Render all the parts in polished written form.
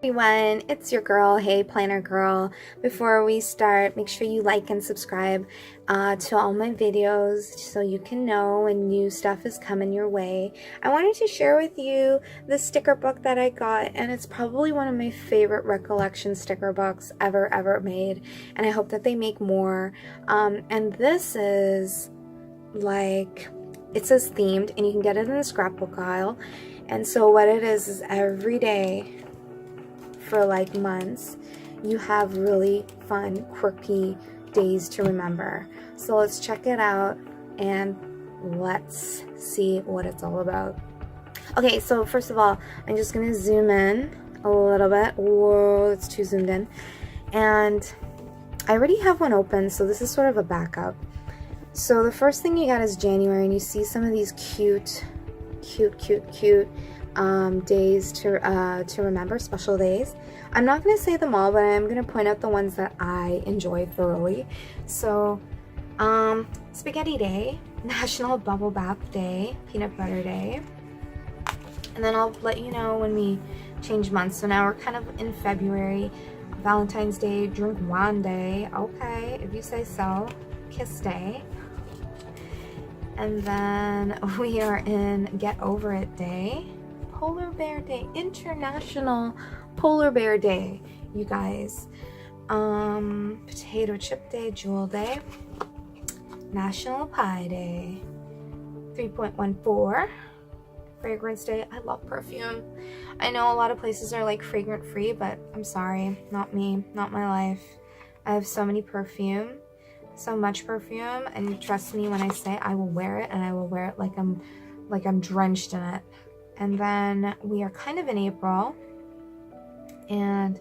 Everyone, it's your girl. Hey planner girl. Before we start, make sure you like and subscribe to all my videos so you can know when new stuff is coming your way. I wanted to share with you the sticker book that I got, and it's probably one of my favorite Recollection sticker books ever made, and I hope that they make more. And this is like, it says themed, and you can get it in the scrapbook aisle. And so what it is every day for like months, you have really fun, quirky days to remember. So let's check it out and let's see what it's all about. Okay, so first of all, I'm just gonna zoom in a little bit. Whoa, it's too zoomed in. And I already have one open, so this is sort of a backup. So the first thing you got is January, and you see some of these cute days to remember, special days. I'm not going to say them all, but I'm going to point out the ones that I enjoy thoroughly. So, Spaghetti Day, National Bubble Bath Day, Peanut Butter Day, and then I'll let you know when we change months. So now we're kind of in February. Valentine's Day, Drink Wine Day, okay, if you say so. Kiss Day. And then we are in Get Over It Day, Polar Bear Day, International Polar Bear Day, you guys. Potato Chip Day, Jewel Day, National Pie Day, 3.14, Fragrance Day. I love perfume. I know a lot of places are like fragrant free, but I'm sorry, not me, not my life. I have so many perfume. So much perfume, and trust me when I say I will wear it, and I will wear it like I'm drenched in it. And then we are kind of in April, and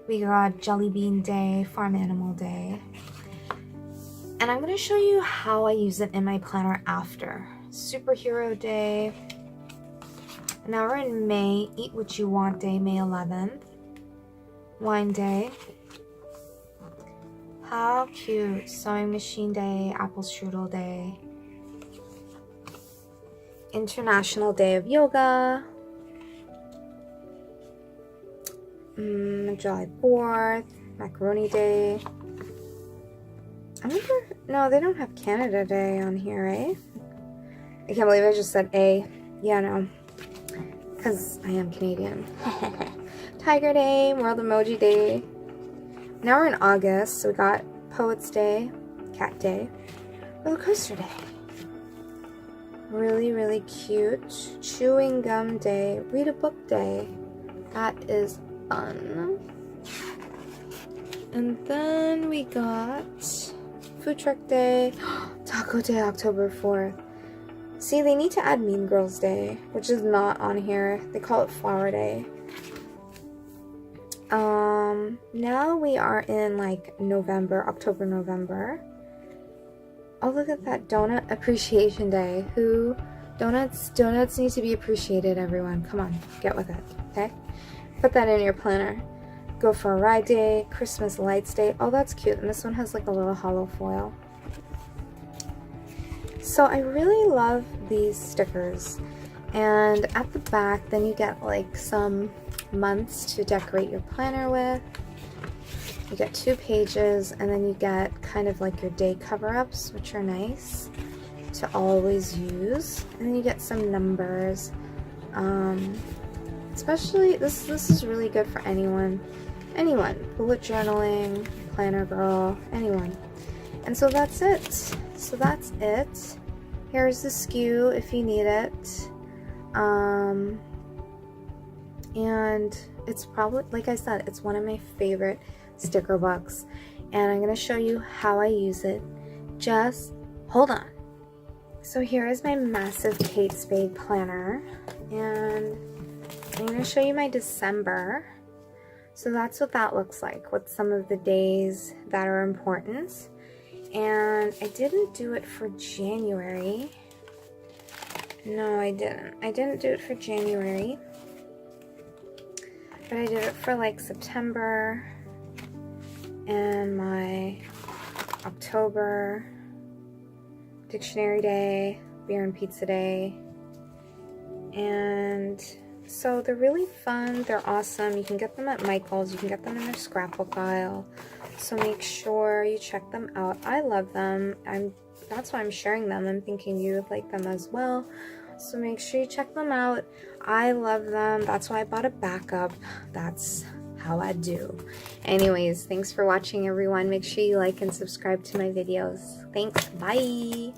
we got Jelly Bean Day, Farm Animal Day, and I'm going to show you how I use it in my planner after. Superhero Day. Now we're in May, Eat What You Want Day, May 11th, Wine Day. How cute. Sewing Machine Day, Apple Strudel Day, International Day of Yoga, July 4th, Macaroni Day. I wonder, no, they don't have Canada Day on here, eh? I can't believe I just said A. Yeah, no, because I am Canadian. Tiger Day, World Emoji Day. Now we're in August, so we got Poets Day, Cat Day, Roller Coaster Day. Really cute. Chewing Gum Day, Read a Book Day. That is fun. And then we got Food Truck Day, Taco Day, October 4th. See, they need to add Mean Girls Day, which is not on here. They call it Flower Day. Now we are in like November, October, November. Oh, look at that, Donut Appreciation Day. Donuts need to be appreciated, everyone. Come on, get with it, okay? Put that in your planner. Go for a Ride Day, Christmas Lights Day. Oh, that's cute. And this one has like a little hollow foil. So I really love these stickers. And at the back, then you get like some months to decorate your planner with. You get 2 pages, and then you get kind of like your day cover-ups, which are nice to always use. And then you get some numbers. Especially this is really good for anyone, bullet journaling, planner girl, anyone. And so that's it. Here's the SKU if you need it. And it's probably, like I said, it's one of my favorite sticker books, and I'm going to show you how I use it. Just hold on. So here is my massive Kate Spade planner, and I'm going to show you my December. So that's what that looks like, with some of the days that are important. And I didn't do it for January. No, I didn't do it for January, but I did it for like September and my October, Dictionary Day, Beer and Pizza Day, and So they're really fun, they're awesome. You can get them at Michael's, you can get them in their scrapbook aisle. So make sure you check them out. I love them. That's why I'm sharing them. I'm thinking you would like them as well. So make sure you check them out. I love them. That's why I bought a backup. That's how I do. Anyways, thanks for watching, everyone. Make sure you like and subscribe to my videos. Thanks. Bye.